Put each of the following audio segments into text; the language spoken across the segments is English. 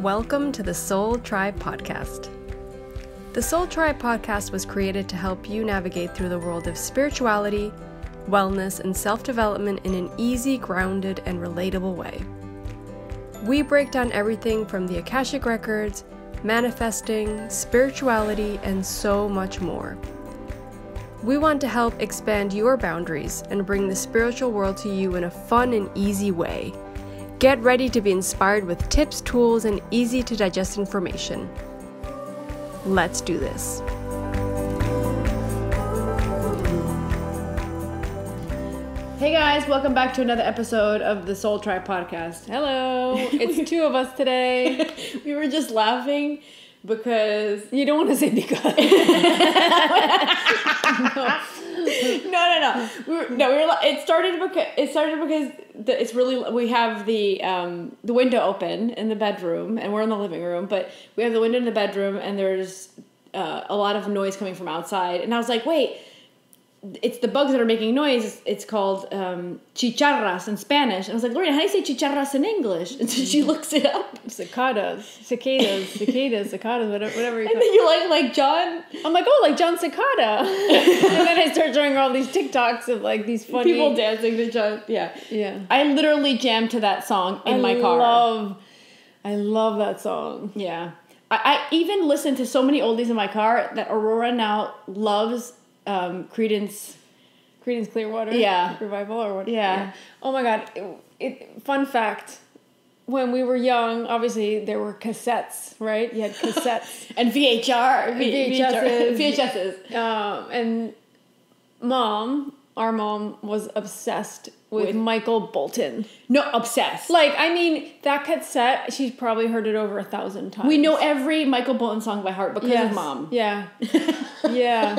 Welcome to the Soul Tribe Podcast. The Soul Tribe Podcast was created to help you navigate through the world of spirituality, wellness, and self-development in an easy, grounded, and relatable way. We break down everything from the Akashic Records, manifesting, spirituality, and so much more. We want to help expand your boundaries and bring the spiritual world to you in a fun and easy way. Get ready to be inspired with tips, tools, and easy to digest information. Let's do this. Hey guys, welcome back to another episode of the Soul Tribe Podcast. Hello, it's two of us today. We were just laughing because You don't want to say because. No. It started because it's really, we have the window open in the bedroom and we're in the living room, but we have the window in the bedroom and there's a lot of noise coming from outside, and I was like, wait, it's the bugs that are making noise. It's called chicharras in Spanish. And I was like, Lorena, how do you say chicharras in English? And so she looks it up. Cicadas, whatever you call it. And then you're like John. I'm like, oh, like John Cicada. And then I start showing all these TikToks of like these funny people dancing to John. Yeah. I literally jammed to that song in my car. I love that song. Yeah. I even listen to so many oldies in my car that Aurora now loves Creedence Clearwater Revival or what? Yeah. Oh my God. Fun fact. When we were young, obviously there were cassettes, right? You had cassettes. And VHSs. And our mom was obsessed with Michael Bolton. No, obsessed. Like, I mean, that cassette, she's probably heard it over 1,000 times. We know every Michael Bolton song by heart because of Mom. Yeah. Yeah.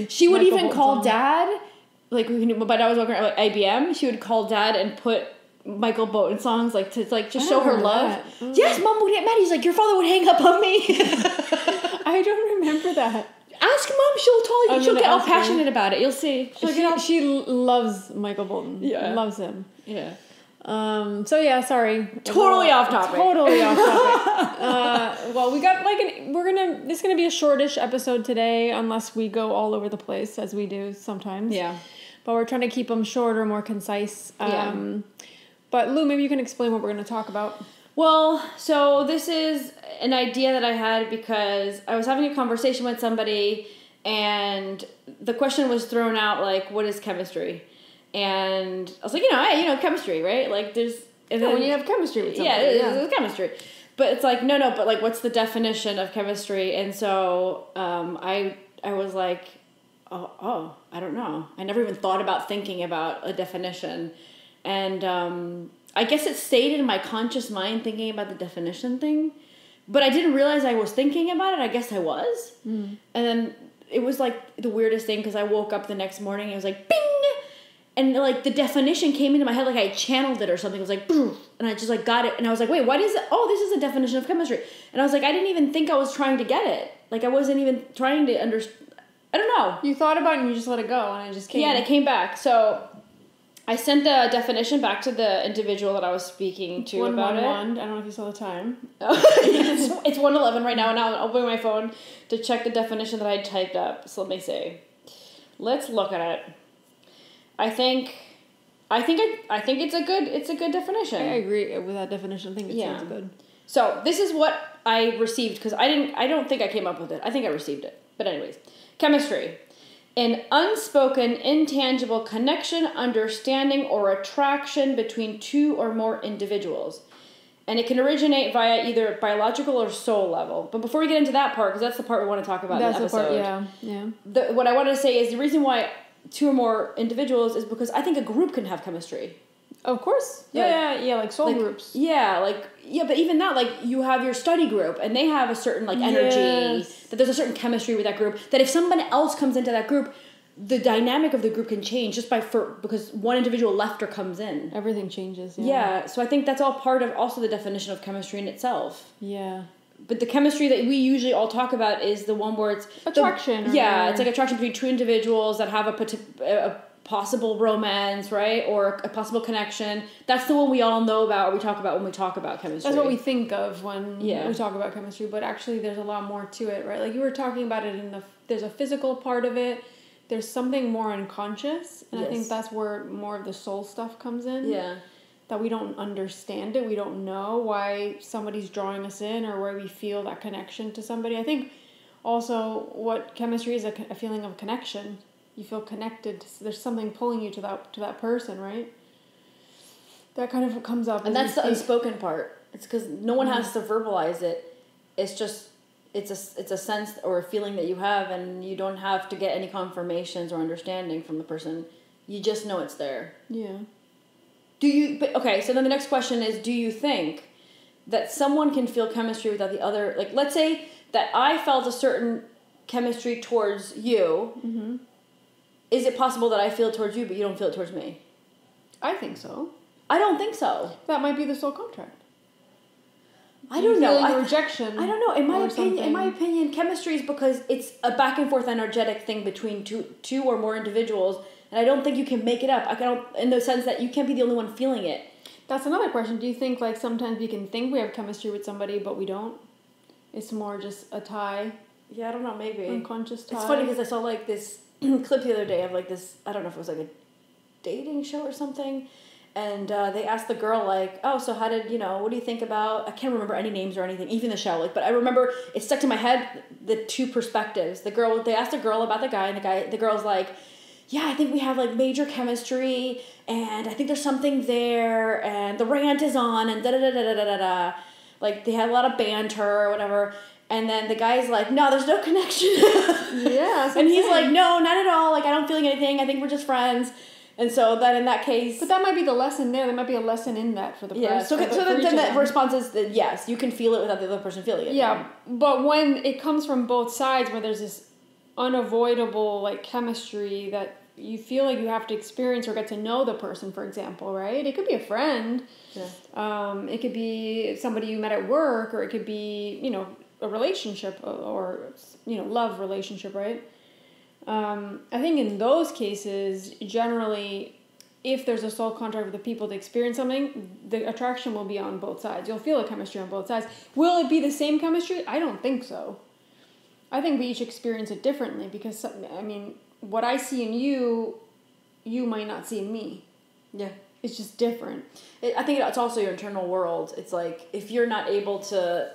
She would Michael even Bolton call song. Dad, like, but I was working at like IBM, she would call Dad and put Michael Bolton songs, like, to like just show her love. Yes, Mom would get mad. He's like, your father would hang up on me. I don't remember that. Ask Mom, she'll get all passionate about it. You'll see. She loves Michael Bolton. Yeah. Loves him. Yeah. So yeah, sorry. Totally off topic. Well, we got this is gonna be a shortish episode today, unless we go all over the place as we do sometimes. Yeah. But we're trying to keep them shorter, more concise. But Lou, maybe you can explain what we're gonna talk about. Well, so this is an idea that I had because I was having a conversation with somebody and the question was thrown out, like, what is chemistry? And I was like, hey, chemistry, right? Like, there's... when you have chemistry with somebody. It's chemistry. But it's like, no, but, like, what's the definition of chemistry? And so I was like, oh, I don't know. I never even thought about thinking about a definition. And I guess it stayed in my conscious mind thinking about the definition thing. But I didn't realize I was thinking about it. I guess I was. Mm. And then it was, like, the weirdest thing because I woke up the next morning and it was like, bing! And, like, the definition came into my head like I channeled it or something. It was like, boom, and I just, like, got it. And I was like, wait, what is it? Oh, this is a definition of chemistry. And I was like, I didn't even think I was trying to get it. Like, I wasn't even trying to understand. I don't know. You thought about it and you just let it go and it just came. Yeah, and it came back. So I sent the definition back to the individual that I was speaking to about it. 111. I don't know if you saw the time. It's 1:11 right now, and I'll open my phone to check the definition that I typed up. So let me see. Let's look at it. I think it's a good definition. I agree with that definition. I think it sounds good. So this is what I received because I don't think I came up with it. I think I received it. But anyways, chemistry. An unspoken, intangible connection, understanding, or attraction between two or more individuals. And it can originate via either biological or soul level. But before we get into that part, because that's the part we want to talk about in the episode. Yeah. What I wanted to say is the reason why two or more individuals is because I think a group can have chemistry. Of course. Like soul groups. But even that, like, you have your study group, and they have a certain, like, energy, that there's a certain chemistry with that group, that if someone else comes into that group, the dynamic of the group can change just because one individual left or comes in. Everything changes, Yeah, so I think that's all part of also the definition of chemistry in itself. Yeah. But the chemistry that we usually all talk about is the one where it's... Attraction. It's like attraction between two individuals that have a possible romance, right? Or a possible connection. That's the one we all know about, or we talk about when we talk about chemistry. That's what we think of when we talk about chemistry, but actually there's a lot more to it, right? Like you were talking about it there's a physical part of it, there's something more unconscious, and I think that's where more of the soul stuff comes in. Yeah. That we don't understand it, we don't know why somebody's drawing us in or why we feel that connection to somebody. I think also what chemistry is a feeling of connection. You feel connected. There's something pulling you to that person, right? That kind of comes up. And that's the unspoken part. It's because no one has to verbalize it. It's just, it's a sense or a feeling that you have, and you don't have to get any confirmations or understanding from the person. You just know it's there. Yeah. Okay, so then the next question is, do you think that someone can feel chemistry without the other? Like, let's say that I felt a certain chemistry towards you. Mm-hmm. Is it possible that I feel it towards you, but you don't feel it towards me? I think so. I don't think so. That might be the soul contract. I don't know. Rejection. I don't know. In my opinion, chemistry is because it's a back and forth energetic thing between two or more individuals, and I don't think you can make it up. I don't, in the sense that you can't be the only one feeling it. That's another question. Do you think like sometimes we can think we have chemistry with somebody, but we don't? It's more just a tie. Yeah, I don't know. Maybe unconscious tie. It's funny because I saw like this clip the other day of like this, I don't know if it was like a dating show or something, and they asked the girl like, oh, so how did, what do you think about, I can't remember any names or anything, even the show, like, but I remember it stuck to my head, the two perspectives. They asked a girl about the guy, and the girl's like, yeah, I think we have like major chemistry, and I think there's something there, and the rant is on, and da-da-da-da-da-da-da, like they had a lot of banter or whatever. And then the guy's like, no, there's no connection. Yeah. And he's like, no, not at all. Like, I don't feel anything. I think we're just friends. And so then in that case... But that might be the lesson there. There might be a lesson in that for the person. Yeah, so then the response is that, yes, you can feel it without the other person feeling it. Yeah, but when it comes from both sides, where there's this unavoidable, like, chemistry that you feel like you have to experience or get to know the person, for example, right? It could be a friend. Yeah. It could be somebody you met at work, or it could be, a relationship or love relationship, right? I think in those cases, generally, if there's a soul contract with the people to experience something, the attraction will be on both sides. You'll feel a chemistry on both sides. Will it be the same chemistry? I don't think so. I think we each experience it differently because, what I see in you, you might not see in me. Yeah. It's just different. I think it's also your internal world. It's like, if you're not able to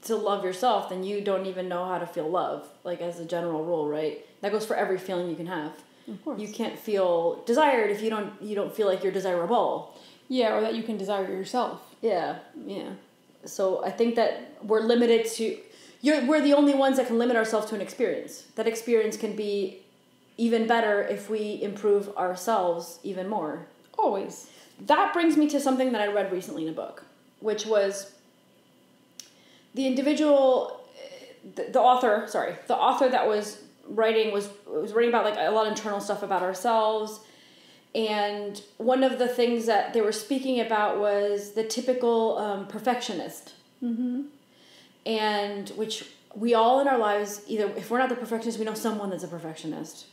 love yourself, then you don't even know how to feel love, like as a general rule, right? That goes for every feeling you can have. Of course. You can't feel desired if you don't feel like you're desirable. Yeah, or that you can desire yourself. Yeah. Yeah. So I think that we're limited to... We're the only ones that can limit ourselves to an experience. That experience can be even better if we improve ourselves even more. Always. That brings me to something that I read recently in a book, which was... The individual, the author that was writing was writing about like a lot of internal stuff about ourselves, and one of the things that they were speaking about was the typical perfectionist, and which we all in our lives, either if we're not the perfectionist, we know someone that's a perfectionist,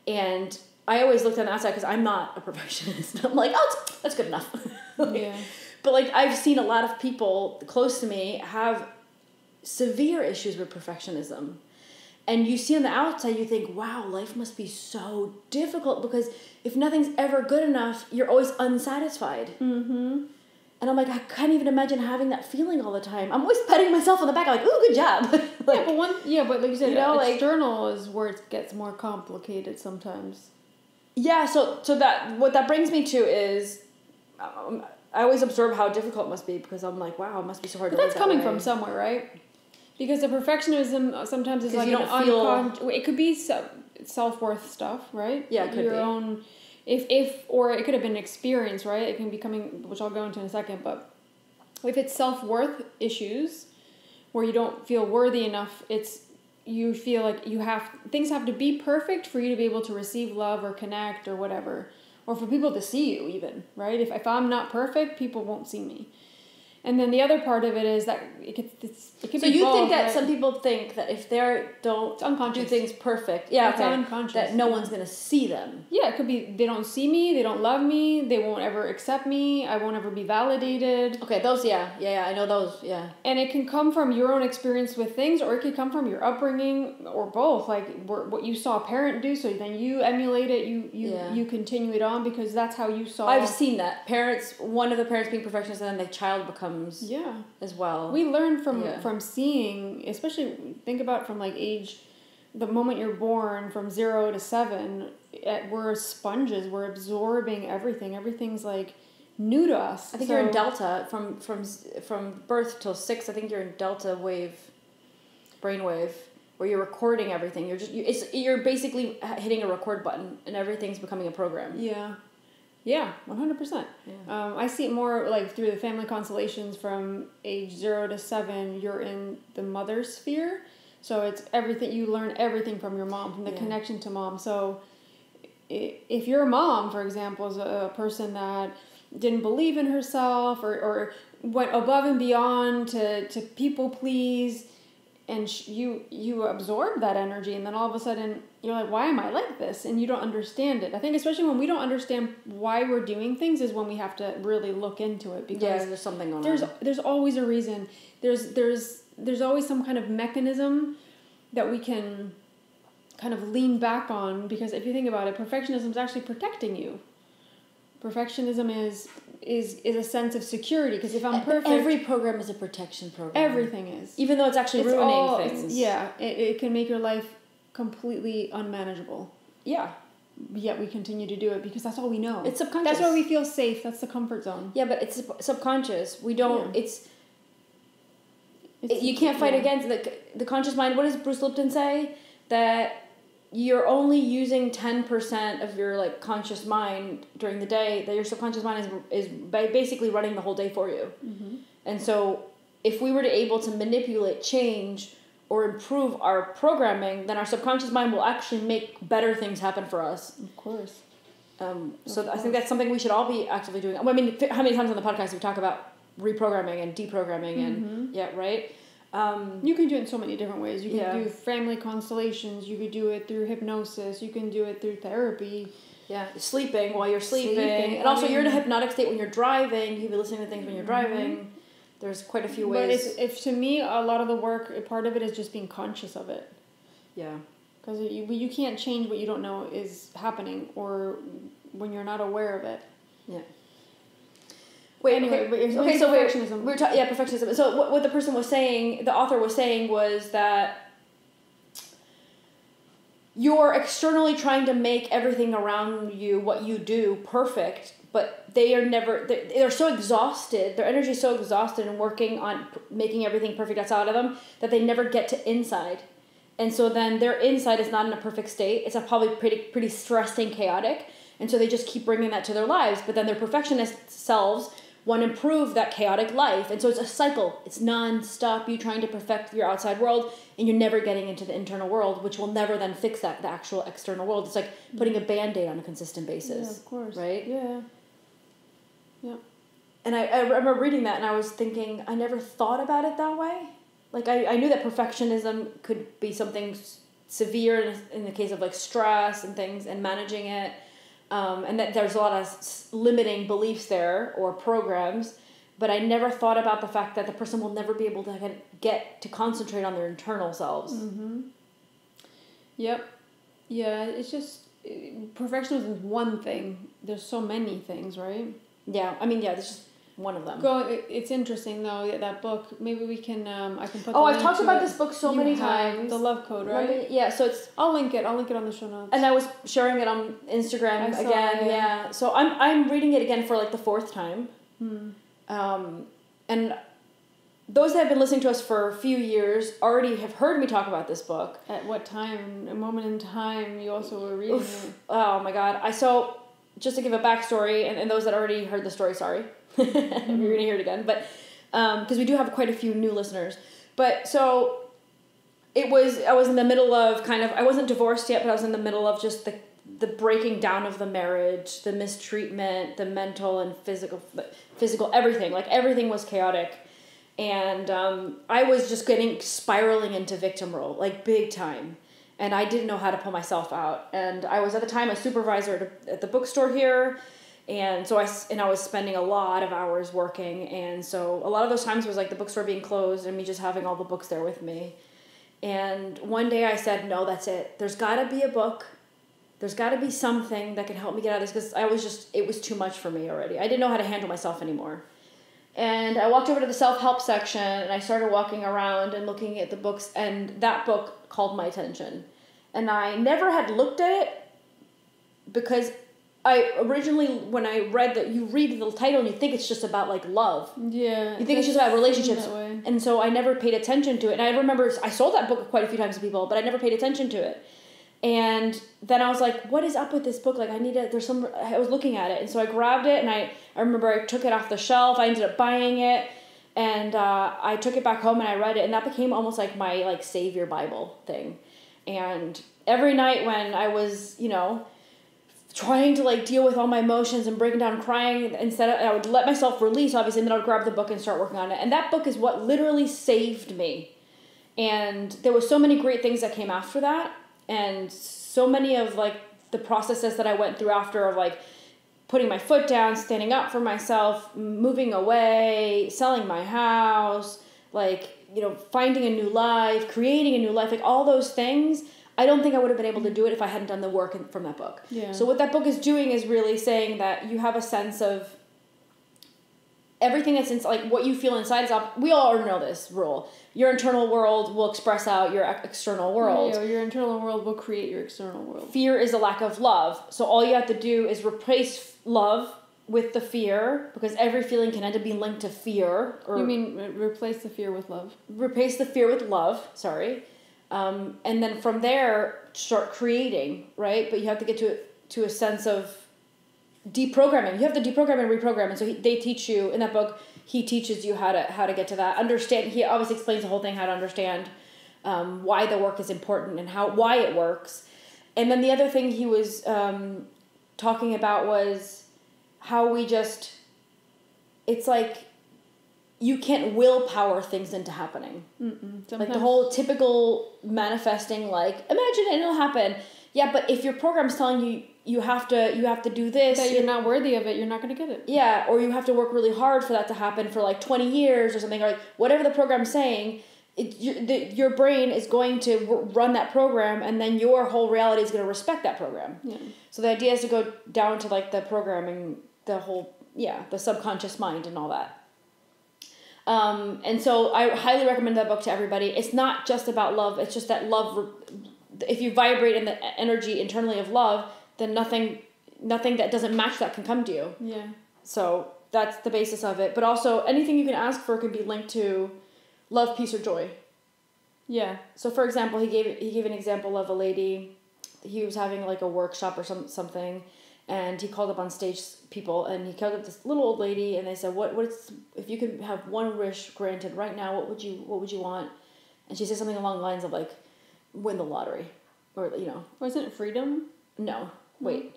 and I always looked on that side because I'm not a perfectionist. I'm like, oh, that's good enough. Yeah. But like I've seen a lot of people close to me have severe issues with perfectionism, and you see on the outside, you think, wow, life must be so difficult because if nothing's ever good enough, you're always unsatisfied. And I'm like, I can't even imagine having that feeling all the time. I'm always patting myself on the back. I'm like, ooh, good job. Like, but like you said, external is where it gets more complicated sometimes. Yeah, so what that brings me to is I always observe how difficult it must be because I'm like, wow, it must be so hard to live that way. That's coming from somewhere, right? Because the perfectionism sometimes is like you don't feel... It could be self-worth stuff, right? Yeah, it could your be. Own... Or it could have been experience, right? It can be coming, which I'll go into in a second, but if it's self-worth issues where you don't feel worthy enough, you feel like things have to be perfect for you to be able to receive love or connect or whatever, or for people to see you even, right? If I'm not perfect, people won't see me. And then the other part of it is that it could so be you both, think that right? some people think that if they don't do things perfect, It's unconscious. that no one's going to see them. Yeah, it could be they don't see me, they don't love me, they won't ever accept me, I won't ever be validated. Okay, those, yeah, I know those, yeah. And it can come from your own experience with things, or it could come from your upbringing, or both. Like what you saw a parent do, so then you emulate it, you continue it on because that's how you saw. I've seen that. One of the parents being perfectionist, and then the child becomes as well. We learn from seeing, especially think about from like age, the moment you're born, from 0 to 7, we're sponges. We're absorbing everything. Everything's like new to us. I think you're in delta from birth till 6. I think you're in delta brainwave, where you're recording everything. You're basically hitting a record button, and everything's becoming a program. Yeah, 100%. Yeah. I see it more like through the family constellations from age 0 to 7, you're in the mother sphere. So it's everything, you learn everything from your mom, from the connection to mom. So if your mom, for example, is a person that didn't believe in herself or went above and beyond to people please, and you absorb that energy, and then all of a sudden you're like, why am I like this? And you don't understand it. I think especially when we don't understand why we're doing things is when we have to really look into it, because there's something going on. There's always a reason. There's always some kind of mechanism that we can kind of lean back on, because if you think about it, perfectionism is actually protecting you. Perfectionism is a sense of security, because if I'm perfect... Every program is a protection program. Everything is. Even though it's actually ruining things. It can make your life completely unmanageable. Yeah. Yet we continue to do it because that's all we know. It's subconscious. That's why we feel safe. That's the comfort zone. Yeah, but it's subconscious. We don't... You can't fight against the conscious mind. What does Bruce Lipton say? That you're only using 10% of your like conscious mind during the day, that your subconscious mind is basically running the whole day for you. Mm-hmm. And so if we were able to manipulate, change, or improve our programming, then our subconscious mind will actually make better things happen for us. Of course. I think that's something we should all be actively doing. I mean, how many times on the podcast we talk about reprogramming and deprogramming and right? You can do it in so many different ways. You can do family constellations. You could do it through hypnosis. You can do it through therapy. Yeah, sleeping while you're sleeping. And also you're in a hypnotic state when you're driving. You can be listening to things when you're driving. There's quite a few ways. But to me, a lot of the work, part of it is just being conscious of it. Yeah. Because you can't change what you don't know is happening, or when you're not aware of it. Yeah. Perfectionism. Perfectionism. So what the person was saying, the author was saying, was that you're externally trying to make everything around you, what you do, perfect, but they're so exhausted, their energy is so exhausted and working on making everything perfect outside of them, that they never get to inside. And so then their inside is not in a perfect state. It's probably pretty stressed and chaotic. And so they just keep bringing that to their lives. But then their perfectionist selves want to improve that chaotic life. And so it's a cycle. It's non-stop, you trying to perfect your outside world, and you're never getting into the internal world, which will never then fix the actual external world. It's like putting a Band-Aid on a consistent basis. Yeah, of course. Right? Yeah. Yeah. And I remember reading that, and I was thinking, I never thought about it that way. Like, I knew that perfectionism could be something severe in the case of, like, stress and things and managing it. And that there's a lot of limiting beliefs there or programs, but I never thought about the fact that the person will never be able to get to concentrate on their internal selves. Mm-hmm. Yep. Yeah, it's just, perfectionism is one thing. There's so many things, right? Yeah, I mean, there's just one of them. It's interesting though, that book. Maybe we can, I can put. I've talked about this book so many times. The Love Code, right? So it's. I'll link it on the show notes. And I was sharing it on Instagram again. Yeah. So I'm reading it again for like the 4th time. And those that have been listening to us for a few years already have heard me talk about this book. At what time? A moment in time you also were reading it. Oh my God. So just to give a backstory, and those that already heard the story, sorry. You're going to hear it again. But because we do have quite a few new listeners. But so I was in the middle of I wasn't divorced yet, but I was in the middle of just the breaking down of the marriage, the mistreatment, the mental and physical everything. Like everything was chaotic. And I was just spiraling into victim role, like big time. And I didn't know how to pull myself out. And I was at the time a supervisor at the bookstore here. And so I was spending a lot of hours working. And so a lot of those times was like the bookstore being closed and me just having all the books there with me. And one day I said, no, that's it. There's got to be a book. There's got to be something that can help me get out of this, because it was too much for me already. I didn't know how to handle myself anymore. And I walked over to the self-help section and I started walking around and looking at the books, and that book called my attention. And I never had looked at it because I originally, when I read that, you read the title and you think it's just about like love. Yeah. You think it's just about relationships. And so I never paid attention to it. And I remember I sold that book quite a few times to people, but I never paid attention to it. And then I was like, what is up with this book? Like I was looking at it. And so I grabbed it and I remember I took it off the shelf. I ended up buying it and I took it back home and I read it. And that became almost like my like savior Bible thing. And every night when I was, trying to like deal with all my emotions and breaking down crying, I would let myself release, obviously, and then I would grab the book and start working on it. And that book is what literally saved me. And there were so many great things that came after that. And so many of like the processes that I went through after of like putting my foot down, standing up for myself, moving away, selling my house, like, finding a new life, creating a new life, like all those things. I don't think I would have been able to do it if I hadn't done the work from that book. Yeah. So what that book is doing is really saying that you have a sense of everything that's like what you feel inside is up. We all already know this rule. Your internal world will express out your external world. Yeah, your internal world will create your external world. Fear is a lack of love. So all you have to do is replace love with the fear, because every feeling can end up being linked to fear. You mean replace the fear with love? Replace the fear with love, sorry. And then from there, start creating, right? But you have to get to a sense of deprogramming. You have to deprogram and reprogram. And so they teach you, in that book, he teaches you how to get to that. Understand, he obviously explains the whole thing, how to understand why the work is important and why it works. And then the other thing he was talking about was how it's like you can't willpower things into happening. Like the whole typical manifesting, like, imagine it and it'll happen. Yeah, but if your program's telling you you have to do this, that you're not worthy of it, you're not going to get it. Yeah, or you have to work really hard for that to happen for like 20 years or something, or like whatever the program's saying, your brain is going to run that program, and then your whole reality is going to respect that program. Yeah. So the idea is to go down to like the programming, the whole, the subconscious mind and all that. And so I highly recommend that book to everybody. It's not just about love. It's just that love, if you vibrate in the energy internally of love, then nothing that doesn't match that can come to you. Yeah. So that's the basis of it. But also anything you can ask for can be linked to love, peace, or joy. Yeah. So for example, he gave an example of a lady. He was having like a workshop or something, and he called up on stage people, and he called up this little old lady, and they said, "What's if you could have one wish granted right now? What would you want?" And she said something along the lines of like, "Win the lottery," or Wasn't it freedom? No, wait.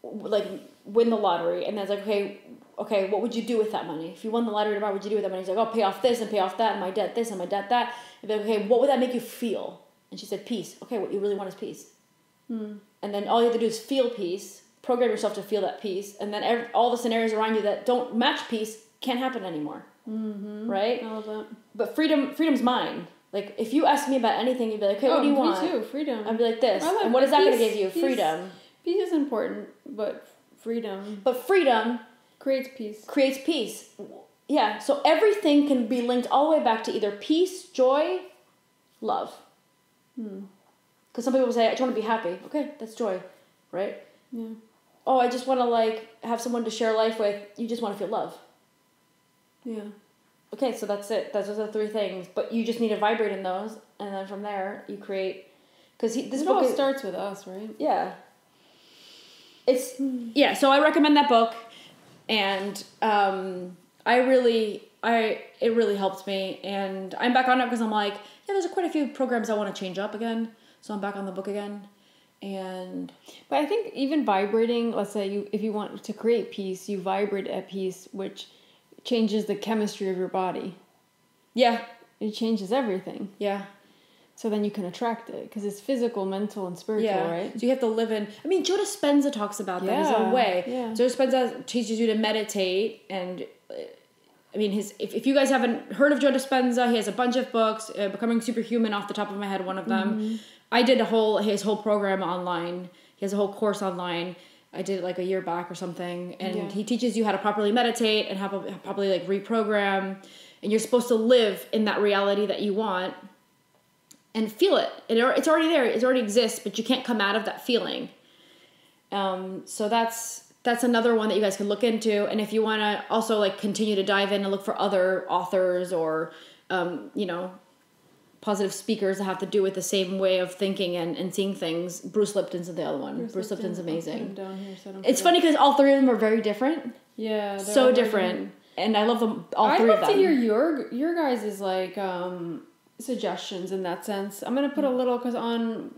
Like win the lottery, and then it's like, okay, what would you do with that money? If you won the lottery tomorrow, what would you do with that money? He's like, oh, pay off this and pay off that, and my debt this and my debt that. And they're like, okay, what would that make you feel? And she said, peace. Okay, what you really want is peace. And then all you have to do is feel peace, program yourself to feel that peace, and then all the scenarios around you that don't match peace can't happen anymore. Right? I love that. But freedom's mine. Like, if you ask me about anything, you'd be like, okay, what do you want? Me too, freedom. I'd be like this. And what is that going to give you? Freedom. Peace is important, but freedom. But freedom creates peace. Creates peace. Yeah, so everything can be linked all the way back to either peace, joy, love. Because some people say, I just want to be happy. Okay, that's joy, right? Yeah. Oh, I just want to have someone to share life with. You just want to feel love. Yeah. Okay, so that's it. Those are the three things. But you just need to vibrate in those, and then from there you create. Because this book starts with us, right? Yeah. So I recommend that book, and it really helped me, and I'm back on it because I'm like, there's quite a few programs I want to change up again, so I'm back on the book again, But I think even vibrating, let's say if you want to create peace, you vibrate at peace, which changes the chemistry of your body. Yeah. It changes everything. Yeah. So then you can attract it because it's physical, mental, and spiritual, right? So you have to live in... I mean, Joe Dispenza talks about that in his own way. Yeah. Joe Dispenza teaches you to meditate, and... I mean, if you guys haven't heard of Joe Dispenza, he has a bunch of books, Becoming Superhuman off the top of my head, one of them. Mm-hmm. I did his whole program online. He has a whole course online. I did it like a year back or something. And he teaches you how to properly meditate and how to properly like reprogram. And you're supposed to live in that reality that you want and feel it. It's already there. It already exists, but you can't come out of that feeling. So that's another one that you guys can look into. And if you want to also like continue to dive in and look for other authors or, positive speakers that have to do with the same way of thinking and seeing things, Bruce Lipton's the other one. Bruce Lipton's amazing. Down here, so it's funny because all three of them are very different. Yeah. So different. And I love them, all three of them. I'd love to hear your guys' like suggestions in that sense. I'm going to put a little, because on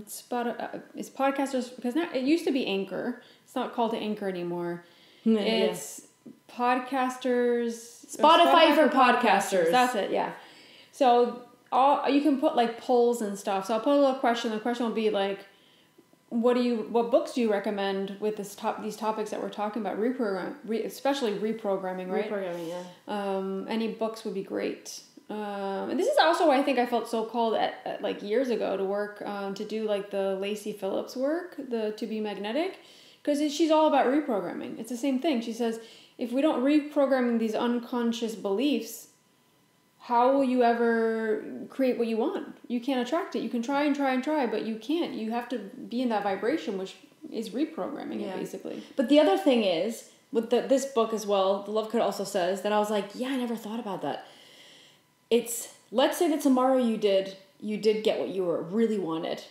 Spotify, it's podcasters, because now it used to be Anchor. It's not called Anchor anymore. It's podcasters. Spotify for podcasters. That's it, yeah. So you can put like polls and stuff. So I'll put a little question. The question will be like, what books do you recommend with these topics that we're talking about? Especially reprogramming, right? Reprogramming, yeah. Any books would be great. And this is also why I think I felt so called at like years ago to work to do like the Lacey Phillips work, the To Be Magnetic, because she's all about reprogramming. It's the same thing. She says if we don't reprogram these unconscious beliefs, how will you ever create what you want? You can't attract it. You can try and try and try, but you can't. You have to be in that vibration, which is reprogramming it basically. But the other thing is with this book as well, The Love Code also says that I was like, yeah, I never thought about that. It's, let's say that tomorrow you did get what you really wanted,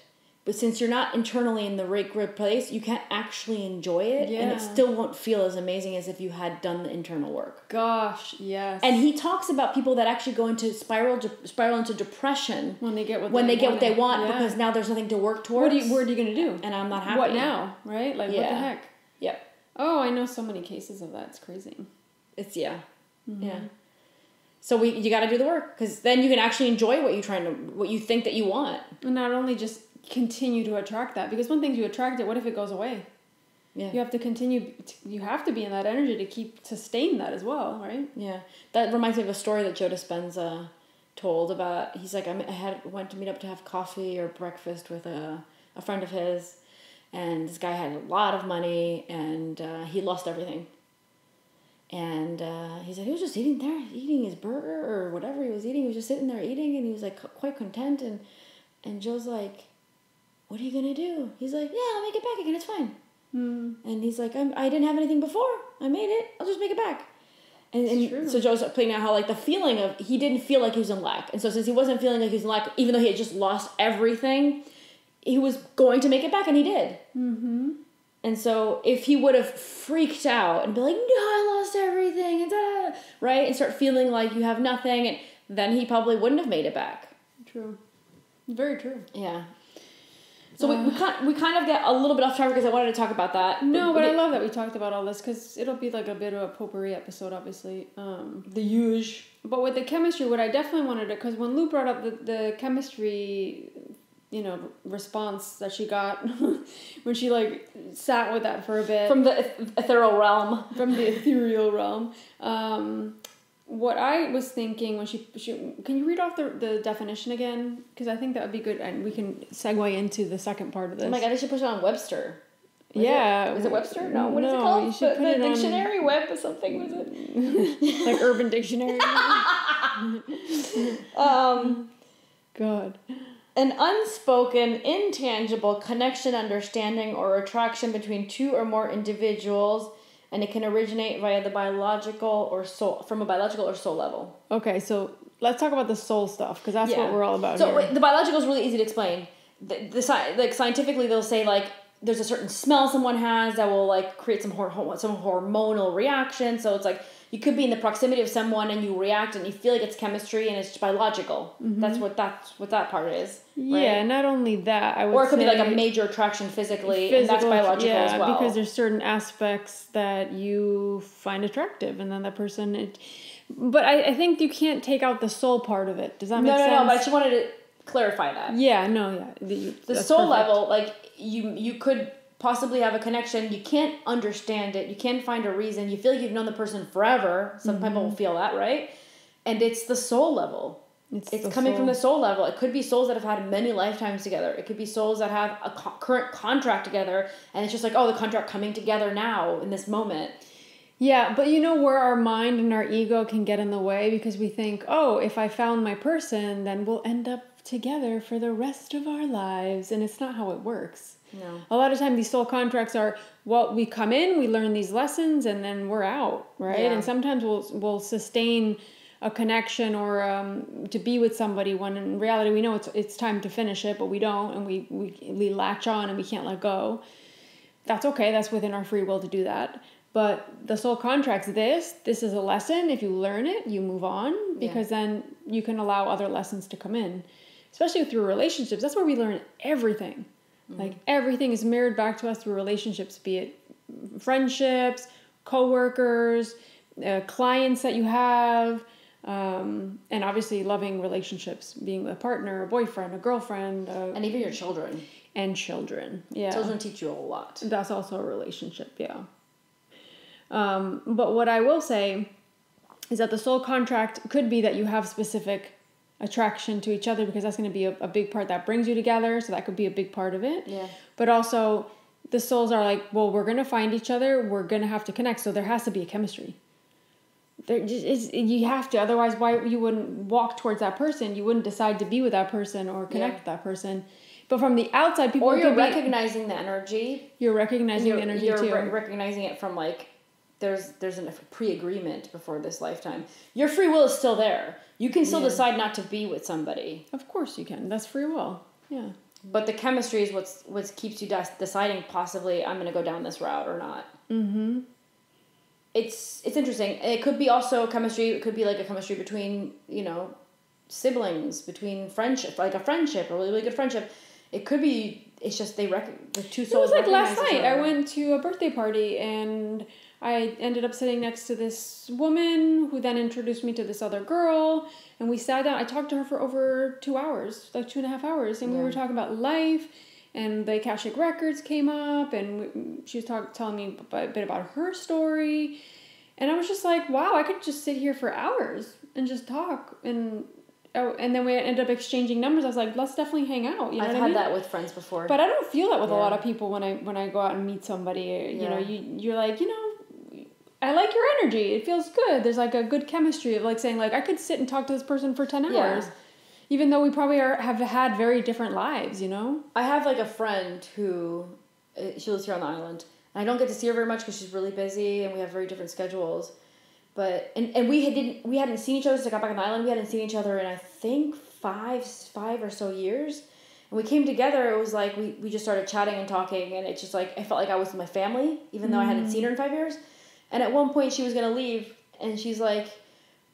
but since you're not internally in the right good place, you can't actually enjoy it, and it still won't feel as amazing as if you had done the internal work. Gosh, yes. And he talks about people that actually go into spiral into depression when they get what they want because now there's nothing to work towards. What are you going to do? And I'm not happy. What now? Right? Like what the heck? Yep. Oh, I know so many cases of that. It's crazy. It's yeah. So you got to do the work, because then you can actually enjoy what you think that you want. And not only just continue to attract that, because one thing you attract it, what if it goes away? Yeah. You have to continue. You have to be in that energy to sustain that as well, right? Yeah. That reminds me of a story that Joe Dispenza told about. He's like, went to meet up to have coffee or breakfast with a friend of his, and this guy had a lot of money, and he lost everything. And he said he was just eating his burger or whatever he was eating. He was just sitting there eating, and he was like quite content. And Joe's like, "What are you gonna do?" He's like, "Yeah, I'll make it back again. It's fine." And he's like, I didn't have anything before. I made it. I'll just make it back. And so Joe's playing out how like the feeling of he didn't feel like he was in lack, and so since he wasn't feeling like he was in lack, even though he had just lost everything, he was going to make it back, and he did. Mm-hmm. And so if he would have freaked out and be like, "No, I lost everything," and right, and start feeling like you have nothing, and then he probably wouldn't have made it back. True. Very true. Yeah. So we kind of get a little bit off track because I wanted to talk about that. No, but I love that we talked about all this because it'll be like a bit of a potpourri episode, obviously. The huge. But with the chemistry, what I definitely wanted to, because when Lou brought up the chemistry, response that she got when she like sat with that for a bit. From the ethereal realm. From the ethereal realm. What I was thinking when she can you read off the definition again? Because I think that would be good, and we can segue into the second part of this. Oh my god, I should put it on Webster. Is it Webster? No, what is it called? You should put it dictionary on... web or something, was it? Like Urban Dictionary. God. An unspoken, intangible connection, understanding, or attraction between two or more individuals, and it can originate via the biological or soul level. Okay, so let's talk about the soul stuff, because that's what we're all about. So here. The biological is really easy to explain. Like scientifically, they'll say like there's a certain smell someone has that will like create some hormonal reaction. So it's like you could be in the proximity of someone and you react and you feel like it's chemistry and it's biological. Mm-hmm. That's what that part is. Yeah, right? not only that, I would say... Or it could be like a major attraction physically, and that's biological as well. because there's certain aspects that you find attractive, and then that person... But I think you can't take out the soul part of it. Does that make sense? No, but I just wanted to clarify that. Yeah, The soul level, like, you could possibly have a connection. You can't understand it. You can't find a reason. You feel like you've known the person forever. Some people will feel that, right? And it's the soul level. It's coming from the soul level. It could be souls that have had many lifetimes together. It could be souls that have a current contract together, and it's just like, oh, the contract coming together now in this moment. Yeah, but you know where our mind and our ego can get in the way, because we think, oh, if I found my person, then we'll end up together for the rest of our lives, and it's not how it works. No. A lot of time these soul contracts are, well, we come in, we learn these lessons, and then we're out, right? Yeah. And sometimes we'll sustain a connection or to be with somebody when in reality we know it's time to finish it, but we don't, and we latch on and we can't let go. That's okay. That's within our free will to do that. But the soul contracts, this is a lesson. If you learn it, you move on, because then you can allow other lessons to come in, especially through relationships. That's where we learn everything. Mm-hmm. Like everything is mirrored back to us through relationships, be it friendships, coworkers, clients that you have, and obviously loving relationships, being a partner, a boyfriend, a girlfriend, and even your children. And children, yeah. Children teach you a lot. That's also a relationship, yeah. But what I will say is that the soul contract could be that you have specific attraction to each other, because that's going to be a big part that brings you together. So that could be a big part of it. Yeah. But also the souls are like, well, we're going to find each other. We're going to have to connect. So there has to be a chemistry. You have to, otherwise why you wouldn't walk towards that person, you wouldn't decide to be with that person or connect with that person. But from the outside, people, or you're recognizing the energy. You're recognizing the energy too. You're recognizing it from like there's a pre-agreement before this lifetime. Your free will is still there. You can still decide not to be with somebody. Of course you can. That's free will. Yeah. But the chemistry is what keeps you deciding possibly I'm going to go down this route or not. Mm-hmm. It's interesting. It could be also chemistry. It could be like a chemistry between, siblings, between friendship, like a friendship, a really, really good friendship. It could be, it's just the two souls. It was like last night. I went to a birthday party and I ended up sitting next to this woman who then introduced me to this other girl, and we sat down. I talked to her for over 2 hours, like 2.5 hours, and we were talking about life, and the Akashic Records came up, and she was telling me a bit about her story, and I was just like, wow, I could just sit here for hours and just talk, and then we ended up exchanging numbers. I was like, let's definitely hang out. You know I've had that with friends before. But I don't feel that with a lot of people when I go out and meet somebody. You know, you're like, I like your energy. It feels good. There's like a good chemistry of like saying like I could sit and talk to this person for 10 hours, even though we probably have had very different lives. I have like a friend who she lives here on the island, and I don't get to see her very much because she's really busy and we have very different schedules. But and we hadn't seen each other since I got back on the island. We hadn't seen each other in I think five or so years. And we came together. It was like we just started chatting and talking, and it's just like I felt like I was with my family, even though I hadn't seen her in 5 years. And at one point she was gonna leave, and she's like,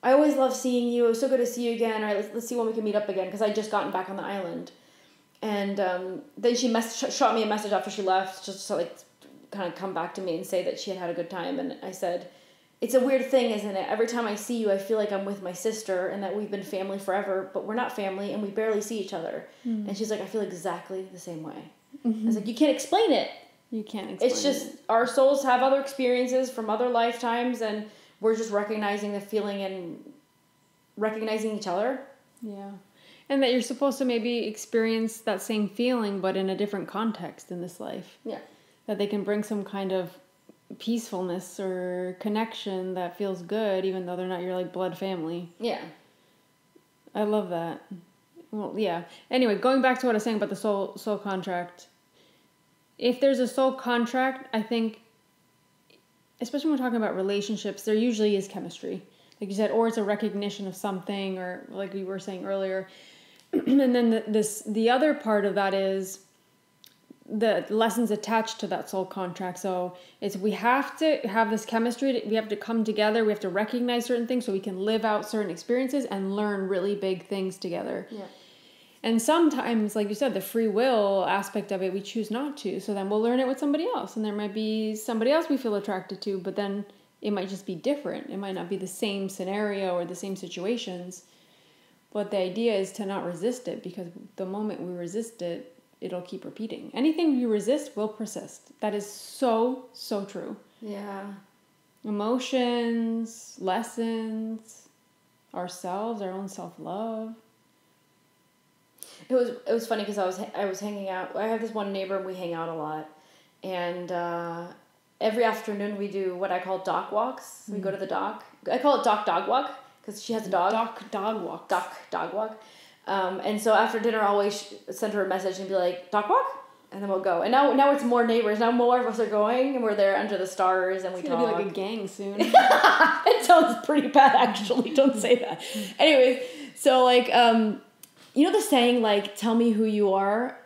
"I always love seeing you. It was so good to see you again. All right, let's see when we can meet up again." Because I just gotten back on the island, and then she shot me a message after she left, just to like kind of come back to me and say that she had a good time. And I said, it's a weird thing, isn't it? Every time I see you, I feel like I'm with my sister and that we've been family forever, but we're not family and we barely see each other. Mm. And she's like, I feel exactly the same way. Mm-hmm. I was like, you can't explain it. You can't explain it. It's just our souls have other experiences from other lifetimes, and we're just recognizing the feeling and recognizing each other. Yeah. And that you're supposed to maybe experience that same feeling, but in a different context in this life. Yeah. That they can bring some kind of peacefulness or connection that feels good, even though they're not your like blood family. Yeah. I love that. Well, yeah. Anyway, going back to what I was saying about the soul contract. If there's a soul contract, I think, especially when we're talking about relationships, there usually is chemistry. Like you said, or it's a recognition of something, or like we were saying earlier. And then the other part of that is the lessons attached to that soul contract. So we have to have this chemistry. We have to come together. We have to recognize certain things so we can live out certain experiences and learn really big things together. Yeah. And sometimes, like you said, the free will aspect of it, we choose not to. So then we'll learn it with somebody else. And there might be somebody else we feel attracted to, but then it might just be different. It might not be the same scenario or the same situations. But the idea is to not resist it, because the moment we resist it, it'll keep repeating. Anything you resist will persist. That is so, so true. Yeah. Emotions, lessons, ourselves, our own self-love. It was funny because I was hanging out. I have this one neighbor and we hang out a lot. And every afternoon we do what I call dock walks. We go to the dock. I call it dog walk because she has a dog. Dog walk. Dog walk. And so after dinner, I always send her a message and be like, dock walk? And then we'll go. And now it's more neighbors. Now more of us are going and we're there under the stars and we talk. It's going to be like a gang soon. It sounds pretty bad, actually. Don't say that. Anyways, so like, you know the saying, like, tell me who you are?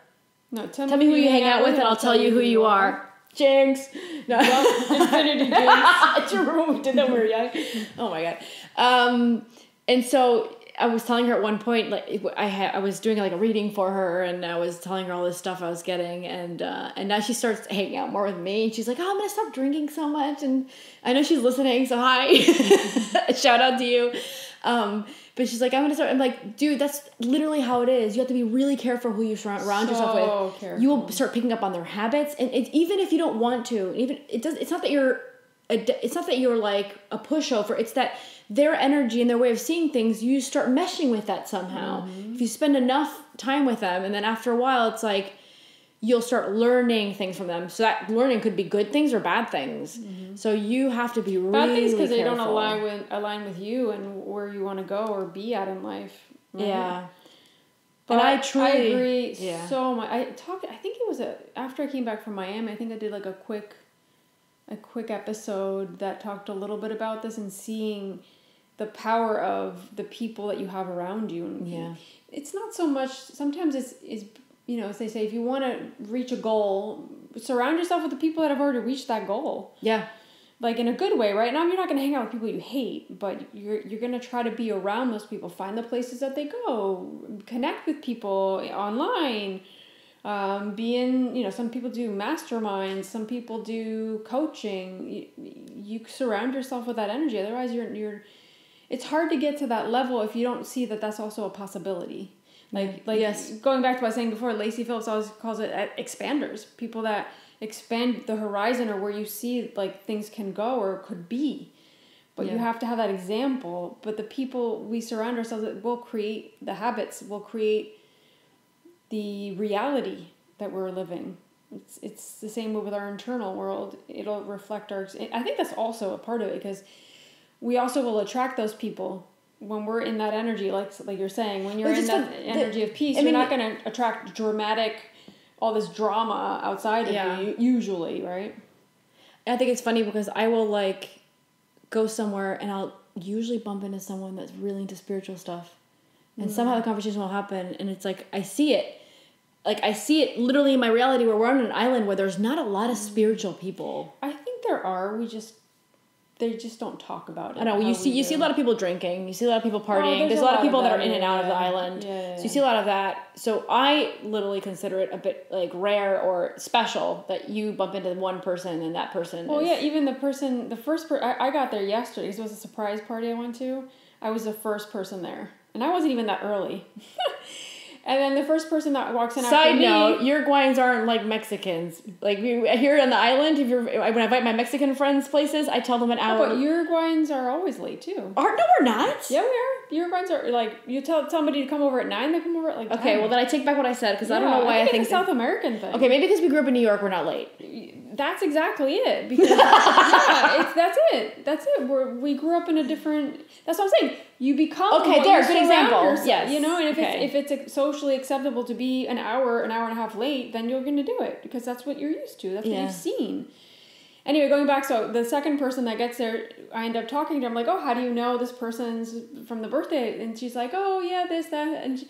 No, tell me who you hang out with and I'll tell you who you are. Jinx. No. Infinity jinx. Do you remember when we did that when we were young? Oh my God. And so I was telling her at one point, like, I was doing like a reading for her and I was telling her all this stuff I was getting and now she starts hanging out more with me and she's like, oh, I'm going to stop drinking so much. And I know she's listening, so hi. Shout out to you. But she's like, I'm going to start. I'm like, dude, that's literally how it is. You have to be really careful who you surround yourself with. Careful. You will start picking up on their habits. And even if you don't want to, it's not that you're like a pushover. It's that their energy and their way of seeing things, you start meshing with that somehow. If you spend enough time with them, and then after a while, it's like, you'll start learning things from them. So that learning could be good things or bad things. So you have to be really careful. Bad things because they don't align with you and where you want to go or be at in life. Right? Yeah. But and I agree so much. I think it was after I came back from Miami, I think I did like a quick episode that talked a little bit about this and seeing the power of the people that you have around you. Yeah. It's not so much, sometimes it's you know, as they say, if you want to reach a goal, surround yourself with the people that have already reached that goal. Yeah. Like in a good way, right? Now you're not going to hang out with people you hate, but you're going to try to be around those people. Find the places that they go. Connect with people online. Some people do masterminds. Some people do coaching. You surround yourself with that energy. Otherwise, it's hard to get to that level if you don't see that that's also a possibility. Like yes. Going back to what I was saying before, Lacey Phillips always calls it expanders. People that expand the horizon or where you see like things can go or could be. But you have to have that example. But the people we surround ourselves with will create the habits, will create the reality that we're living. It's the same with our internal world. It'll reflect I think that's also a part of it because we also will attract those people when we're in that energy, like you're saying, when you're in that energy of peace, you're not going to attract all this drama outside of you, usually, right? And I think it's funny because I will like go somewhere and I'll usually bump into someone that's really into spiritual stuff. And somehow the conversation will happen and it's like, I see it. Like I see it literally in my reality where we're on an island where there's not a lot of spiritual people. I think there are. They just don't talk about it. I know. You see a lot of people drinking. You see a lot of people partying. There's a lot of people that are in and out of the island. Yeah. So you see a lot of that. So I literally consider it a bit like rare or special that you bump into one person and that person. Well, yeah. Even the first person, I got there yesterday. It was a surprise party I went to. I was the first person there. And I wasn't even that early. And then the first person that walks in after me... Side note, Uruguayans aren't like Mexicans. Like, here on the island, when I invite my Mexican friends places, I tell them an hour... But Uruguayans are always late, too. No, we're not. Yeah, we are. Uruguayans are, like, you tell somebody to come over at 9, they come over at, like, 10. Okay, well, then I take back what I said, because I don't know why I think... it's a South American thing. Okay, maybe because we grew up in New York, we're not late. That's exactly it. Because, that's it. That's it. We grew up in a different... That's what I'm saying. You become good example. Yourself, yes. You know, and if it's socially acceptable to be an hour and a half late, then you're going to do it because that's what you're used to. That's what you've seen. Anyway, going back, so the second person that gets there, I end up talking to her. I'm like, oh, how do you know this person's from the birthday? And she's like, oh, yeah, this, that. And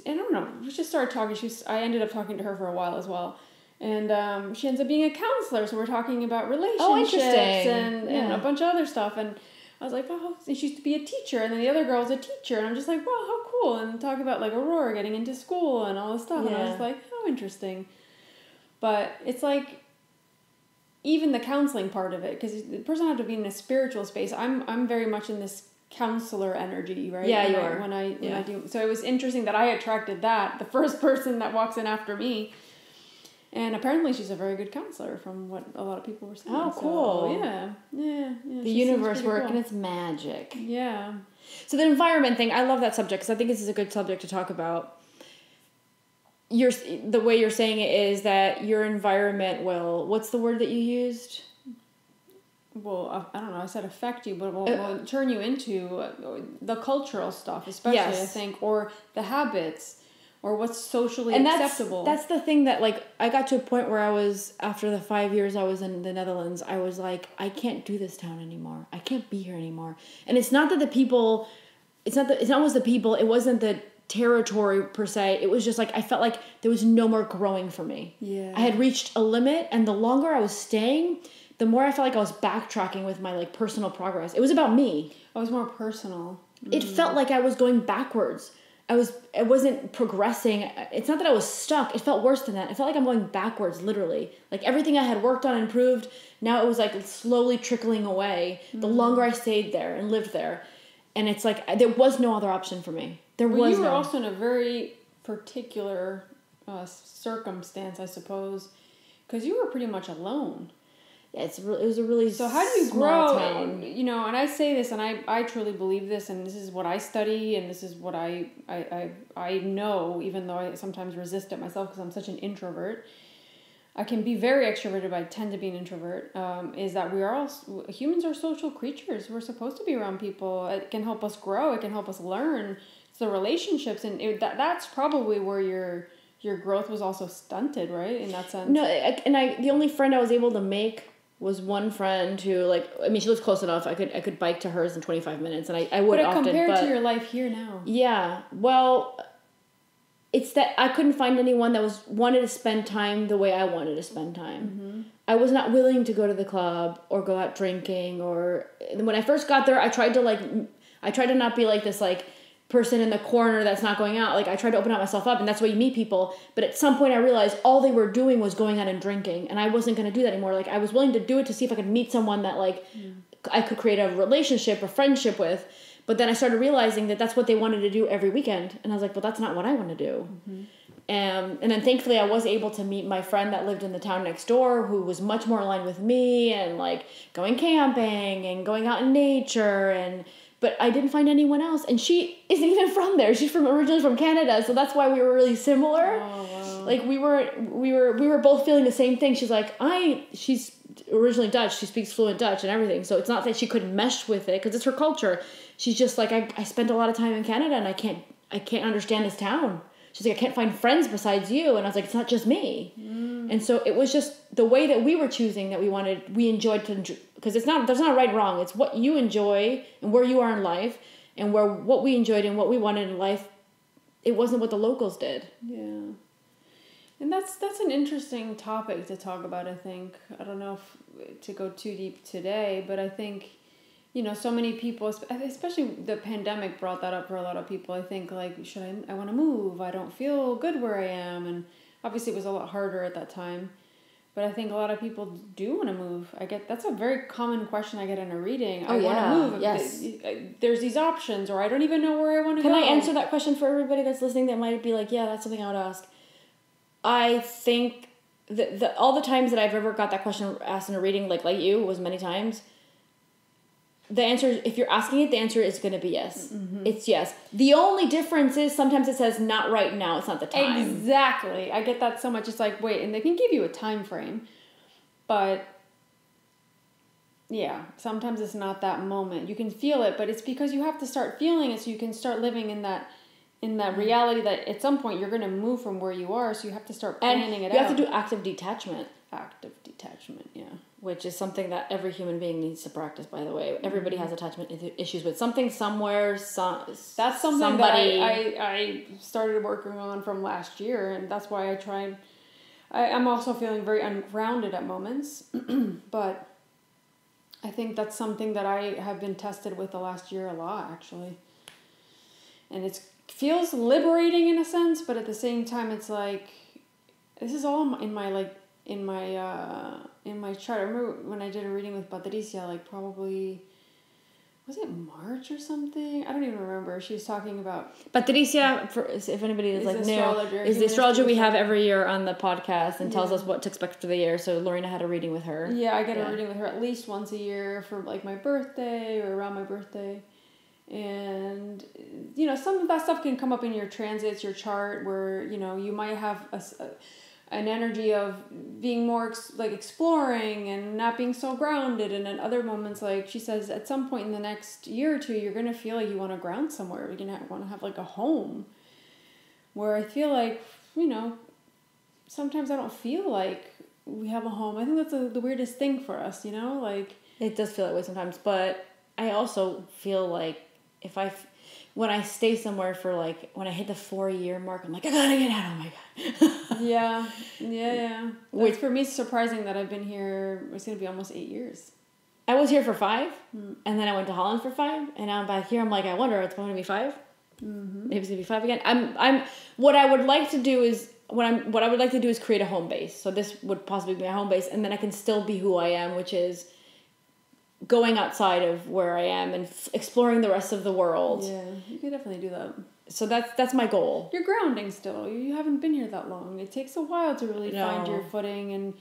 I don't know. We just started talking. I ended up talking to her for a while as well. And she ends up being a counselor, so we're talking about relationships and a bunch of other stuff. And I was like, oh, she used to be a teacher, and then the other girl's a teacher, and I'm just like, wow, how cool. And talk about like Aurora getting into school and all this stuff. And I was like, how interesting. But it's like, even the counseling part of it, because the person had to be in a spiritual space. I'm very much in this counselor energy, right? Yeah, you are. When I do. So it was interesting that I attracted that, the first person that walks in after me. And apparently she's a very good counselor from what a lot of people were saying. Oh, cool. So, yeah. The universe working its magic. Yeah. So the environment thing, I love that subject because I think this is a good subject to talk about. The way you're saying it is that your environment will, what's the word that you used? Well, I don't know, I said affect you, but will turn you into the cultural stuff, especially, I think, or the habits. Or what's socially acceptable. That's the thing that, like, I got to a point where I was, after the 5 years I was in the Netherlands, I was like, I can't do this town anymore. I can't be here anymore. And it's not that the people, it's not always the people, it wasn't the territory per se. It was just like, I felt like there was no more growing for me. Yeah. I had reached a limit, and the longer I was staying, the more I felt like I was backtracking with my, like, personal progress. It was about me. It was more personal. It felt like I was going backwards. I wasn't progressing. It's not that I was stuck. It felt worse than that. It felt like I'm going backwards, literally. Like everything I had worked on and improved, now it was like slowly trickling away the longer I stayed there and lived there. And it's like, there was no other option for me. You were also in a very particular circumstance, I suppose, because you were pretty much alone. It was a really so how do you grow town. And I say this, and I truly believe this, and this is what I study, and this is what I know, even though I sometimes resist it myself because I'm such an introvert. I can be very extroverted, but I tend to be an introvert. Is that humans are social creatures. We're supposed to be around people. It can help us grow. It can help us learn. It's the relationships, and that's probably where your growth was also stunted, right? In that sense. No, the only friend I was able to make was one friend who, like, I mean, she lives close enough. I could bike to hers in 25 minutes, and I would often. But compared to your life here now. Yeah, well, it's that I couldn't find anyone that wanted to spend time the way I wanted to spend time. Mm-hmm. I was not willing to go to the club or go out drinking, or when I first got there, I tried to not be like this, like, person in the corner that's not going out. Like, I tried to open up myself up, and that's why you meet people. But at some point I realized all they were doing was going out and drinking, and I wasn't going to do that anymore. Like, I was willing to do it to see if I could meet someone that, like, I could create a relationship or friendship with. But then I started realizing that that's what they wanted to do every weekend. And I was like, well, that's not what I want to do. Mm-hmm. And then thankfully I was able to meet my friend that lived in the town next door, who was much more aligned with me, and, like, going camping and going out in nature. But I didn't find anyone else, and she isn't even from there. She's originally from Canada, so that's why we were really similar. Oh, wow. Like, we were both feeling the same thing. She's like, she's originally Dutch. She speaks fluent Dutch and everything, so it's not that she couldn't mesh with it because it's her culture. She's just like, I spent a lot of time in Canada, and I can't understand this town. She's like, I can't find friends besides you, and I was like, it's not just me. And so it was just the way that we were choosing that we enjoyed to, because there's not a right and wrong. It's what you enjoy and where you are in life, and what we enjoyed and what we wanted in life. It wasn't what the locals did. Yeah. And that's an interesting topic to talk about, I think. I don't know if to go too deep today, but I think, so many people, especially the pandemic brought that up for a lot of people. I think, like, I want to move. I don't feel good where I am. And obviously it was a lot harder at that time. But I think a lot of people do want to move. That's a very common question I get in a reading. I want to move. Yes. There's these options, or I don't even know where I want to go. Can I answer that question for everybody that's listening that might be like, yeah, that's something I would ask? I think that all the times that I've ever got that question asked in a reading, like you, was many times. The answer, if you're asking it, the answer is going to be yes. Mm-hmm. It's yes. The only difference is sometimes it says not right now. It's not the time. Exactly. I get that so much. It's like, wait, and they can give you a time frame, but yeah, sometimes it's not that moment. You can feel it, but it's because you have to start feeling it so you can start living in that reality that at some point you're going to move from where you are, so you have to start planning it out. You have to do active detachment. Active detachment, yeah. Which is something that every human being needs to practice, by the way. Everybody has attachment issues with something, somewhere, that's something somebody. That I started working on from last year, and that's why I'm also feeling very ungrounded at moments, but I think that's something that I have been tested with the last year a lot, actually. And it feels liberating in a sense, but at the same time, it's like, this is all in my chart. I remember when I did a reading with Patricia, like probably, was it March or something? I don't even remember. She was talking about... Patricia, if anybody is like new, is the astrologer we have every year on the podcast and tells us what to expect for the year. So Lorena had a reading with her. Yeah, I get a reading with her at least once a year for like my birthday or around my birthday. And, you know, some of that stuff can come up in your transits, your chart, where, you know, you might have an energy of being more like exploring and not being so grounded, and in other moments, like she says, at some point in the next year or two, you're going to feel like you want to ground somewhere. You're going to want to have like a home, where I feel like, you know, sometimes I don't feel like we have a home. I think that's the weirdest thing for us, you know, like it does feel that way sometimes, but I also feel like when I stay somewhere for like, when I hit the 4-year mark, I'm like, I gotta get out, oh my God. Yeah. Which for me, it's surprising that I've been here, it's going to be almost 8 years. I was here for 5, and then I went to Holland for 5, and now I'm back here. I'm like, I wonder, it's going to be 5? Mm-hmm. Maybe it's going to be 5 again. What I would like to do is, what I would like to do is create a home base. So this would possibly be my home base, and then I can still be who I am, which is going outside of where I am and exploring the rest of the world. Yeah, you could definitely do that. So that's my goal. You're grounding still. You haven't been here that long. It takes a while to really find your footing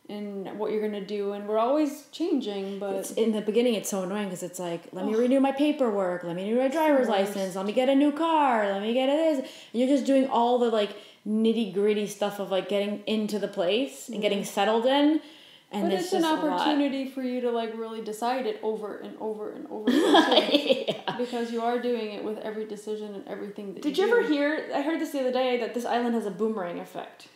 and what you're going to do. And we're always changing, but... in the beginning, it's so annoying because it's like, let me renew my paperwork. Let me renew my driver's license. Let me get a new car. Let me get this. And you're just doing all the like nitty gritty stuff of like getting into the place and getting settled in. And but it's an opportunity for you to like really decide it over and over and over again. Because you are doing it with every decision and everything that Did you ever hear, I heard this the other day, that this island has a boomerang effect.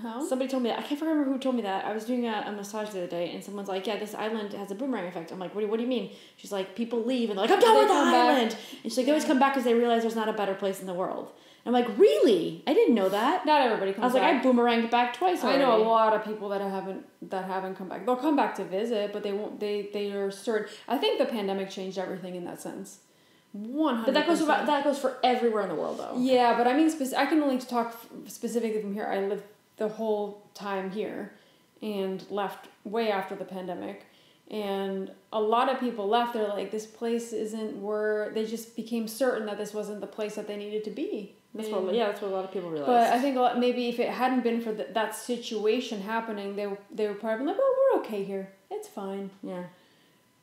How? Somebody told me that. I can't remember who told me that. I was doing a massage the other day, and someone's like, yeah, this island has a boomerang effect. I'm like, what do you mean? She's like, people leave, and they're like, I'm done with the island. And she's like, they always come back because they realize there's not a better place in the world. I'm like, really? I didn't know that. Not everybody comes back. I was like, I boomeranged back twice already. I know a lot of people that haven't come back. They'll come back to visit, but they won't. They are certain. I think the pandemic changed everything in that sense. 100%. But that goes for everywhere in the world, though. Yeah, but I mean, I can only talk specifically from here. I lived the whole time here, and left way after the pandemic. And a lot of people left. They're like, this place isn't where... They just became certain that this wasn't the place that they needed to be. That's what a lot of people realized. But I think maybe if it hadn't been for that situation happening, they were probably like, oh, we're okay here. It's fine. Yeah.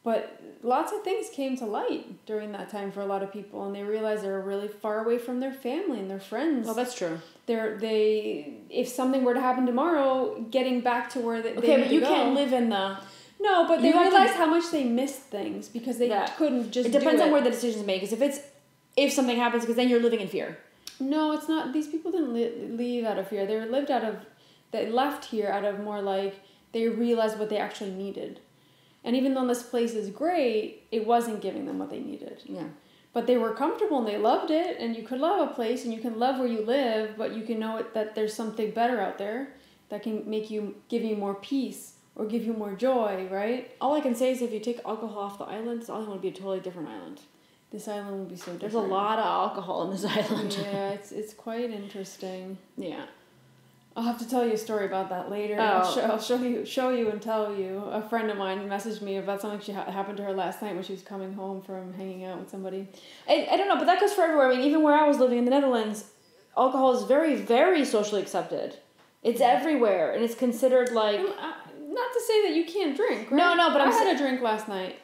But lots of things came to light during that time for a lot of people, and they realized they were really far away from their family and their friends. Well, that's true. If something were to happen tomorrow, getting back to where they need to go. Okay, but you can't live in the... No, but they realized how much they missed things because they couldn't just do it. It depends on where the decision's made. Because if something happens, because then you're living in fear. No, it's not. These people didn't leave out of fear. They left here out of more like they realized what they actually needed. And even though this place is great, it wasn't giving them what they needed. Yeah. But they were comfortable and they loved it. And you could love a place and you can love where you live, but you can know that there's something better out there that can give you more peace or give you more joy, right? All I can say is if you take alcohol off the island, this island would be a totally different island. This island would be so different. There's a lot of alcohol in this island. Yeah, it's quite interesting. Yeah. I'll have to tell you a story about that later. Oh. I'll show you and tell you. A friend of mine messaged me about something happened to her last night when she was coming home from hanging out with somebody. I don't know, but that goes for everywhere. I mean, even where I was living in the Netherlands, alcohol is very, very socially accepted. It's everywhere, and it's considered like... Not to say that you can't drink, right? No, but I had a drink last night.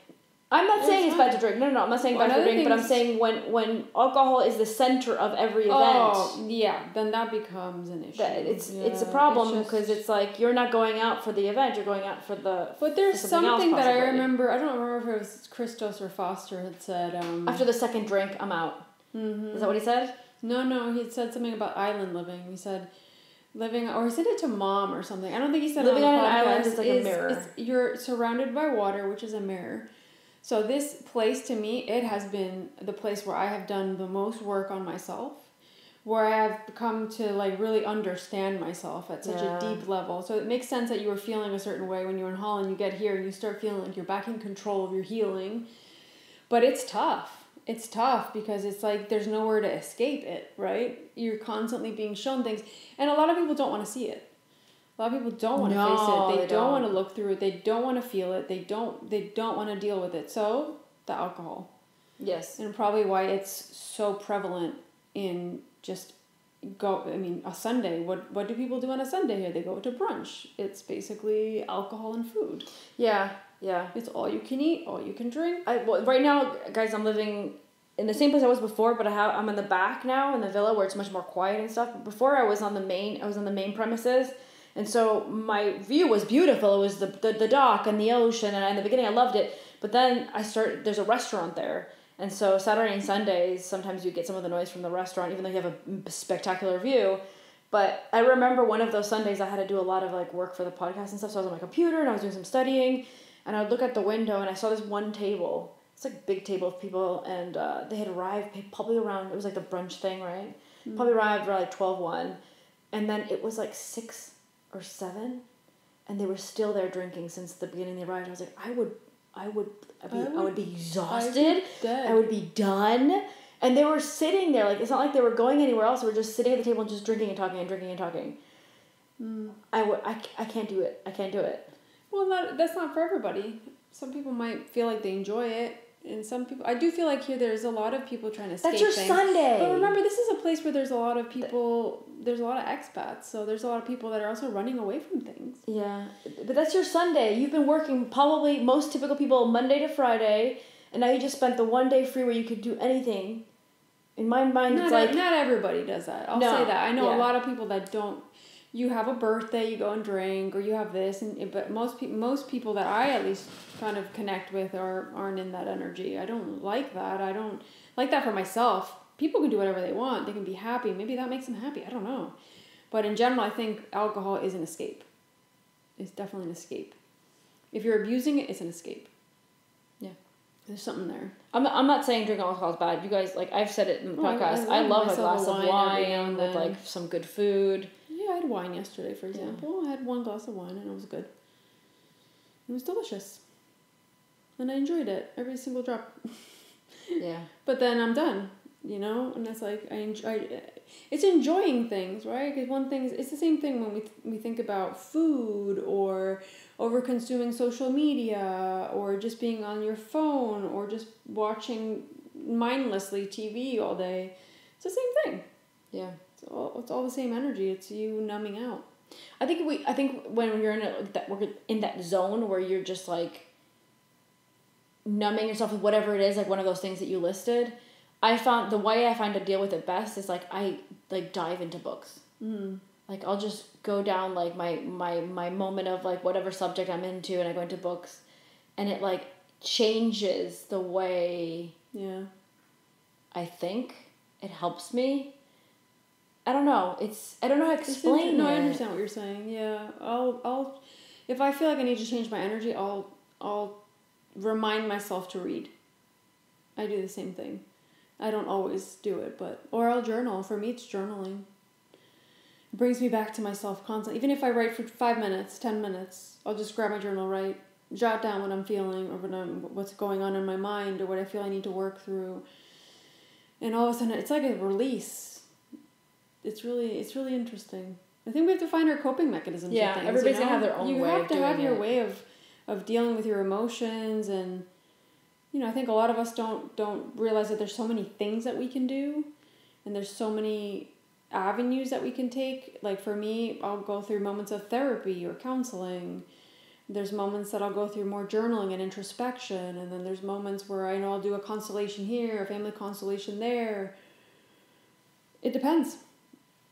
I'm not saying it's bad to drink. No, I'm not saying bad to drink, but I'm saying when alcohol is the center of every event. Oh, yeah, then that becomes an issue. It's a problem because it's like you're not going out for the event, you're going out for the... But there's something that I remember, I don't remember if it was Christos or Foster had said... After the second drink, I'm out. Mm-hmm. Is that what he said? No, he had said something about island living. He said... Living, or he said it to Mom or something. I don't think he said living on an island is like a mirror. You're surrounded by water, which is a mirror. So this place, to me, it has been the place where I have done the most work on myself, where I have come to like really understand myself at such a deep level. So it makes sense that you were feeling a certain way when you were in Holland. You get here and you start feeling like you're back in control of your healing. But it's tough. It's tough because it's like there's nowhere to escape it, right? You're constantly being shown things. And a lot of people don't want to see it. A lot of people don't want to face it. They don't want to look through it. They don't want to feel it. They don't want to deal with it. So the alcohol. Yes. And probably why it's so prevalent in just a Sunday. What do people do on a Sunday here? They go to brunch. It's basically alcohol and food. Yeah. It's all you can eat, all you can drink. Right now, guys, I'm living in the same place I was before, but I'm in the back now in the villa where it's much more quiet and stuff. But before I was on the main premises, and so my view was beautiful. It was the dock and the ocean, and in the beginning I loved it. But then there's a restaurant there. And so Saturday and Sundays, sometimes you get some of the noise from the restaurant, even though you have a spectacular view. But I remember one of those Sundays I had to do a lot of like work for the podcast and stuff. So I was on my computer and I was doing some studying. And I would look at the window and I saw this one table. It's like a big table of people. And they had arrived probably around, it was like the brunch thing, right? Mm-hmm. Probably arrived around like 12:01. And then it was like 6 or 7. And they were still there drinking since the beginning they arrived. I was like, I would be exhausted. I would be done. And they were sitting there. Like, it's not like they were going anywhere else. They were just sitting at the table and just drinking and talking and drinking and talking. I can't do it. I can't do it. Well, that's not for everybody. Some people might feel like they enjoy it. And some people... I do feel like here there's a lot of people trying to escape things. That's your Sunday. But remember, this is a place where there's a lot of people... There's a lot of expats. So there's a lot of people that are also running away from things. Yeah. But that's your Sunday. You've been working probably most typical people Monday to Friday. And now you just spent the one day free where you could do anything. In my mind, it's like... Not everybody does that. I'll say that. I know a lot of people that don't... You have a birthday, you go and drink, or you have this, but most people that I at least kind of connect with aren't in that energy. I don't like that. I don't like that for myself. People can do whatever they want. They can be happy. Maybe that makes them happy. I don't know. But in general, I think alcohol is an escape. It's definitely an escape. If you're abusing it, it's an escape. Yeah. There's something there. I'm not saying drinking alcohol is bad. You guys, like, I've said it in the podcast. I love a glass of wine with, like, some good food. Yeah, I had wine yesterday, for example. Yeah. I had one glass of wine, and it was good. It was delicious. And I enjoyed it, every single drop. Yeah. But then I'm done, And that's like, it's enjoying things, right? Because one thing it's the same thing when we think about food or over-consuming social media or just being on your phone or just watching mindlessly TV all day. It's the same thing. Yeah. It's all the same energy. It's you numbing out. I think when you're in that zone where you're just like numbing yourself with whatever it is, like one of those things that you listed, I found the way I find to deal with it best is like I like dive into books. Mm. Like I'll just go down like my moment of like whatever subject I'm into, and I go into books, and it like changes the way I think. It helps me. I don't know. I don't know how to explain it. No, I understand what you're saying. Yeah, I'll if I feel like I need to change my energy, I'll remind myself to read. I do the same thing. I don't always do it, or I'll journal. For me, it's journaling. It brings me back to myself constantly. Even if I write for 5 minutes, 10 minutes, I'll just grab my journal, jot down what I'm feeling or what's going on in my mind or what I feel I need to work through. And all of a sudden, it's like a release. It's really interesting. I think we have to find our coping mechanisms. Yeah, things, everybody's gonna have their own way of doing it. You have to have your way of dealing with your emotions, and I think a lot of us don't realize that there's so many things that we can do, and there's so many avenues that we can take. Like for me, I'll go through moments of therapy or counseling. There's moments that I'll go through more journaling and introspection, and then there's moments where I know I'll do a constellation here, a family constellation there. It depends.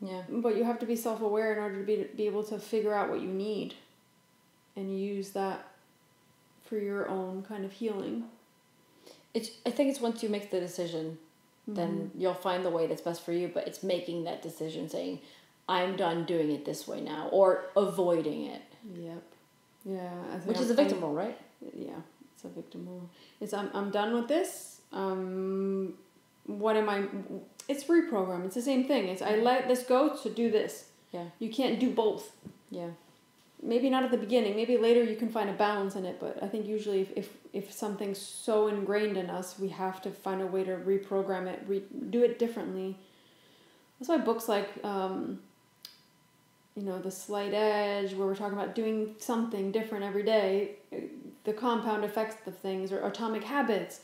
Yeah. But you have to be self-aware in order to be able to figure out what you need and use that for your own kind of healing. I think it's once you make the decision, then you'll find the way that's best for you, but it's making that decision, saying, I'm done doing it this way now, or avoiding it. Yep. Yeah. Which is a victim role, right? Yeah, it's a victim role. It's I'm done with this. it's reprogram. It's the same thing. It's I let this go to do this. Yeah. You can't do both. Yeah. Maybe not at the beginning. Maybe later you can find a balance in it. But I think usually if something's so ingrained in us, we have to find a way to reprogram it, do it differently. That's why books like, The Slight Edge, where we're talking about doing something different every day, the compound effects of things, or Atomic Habits,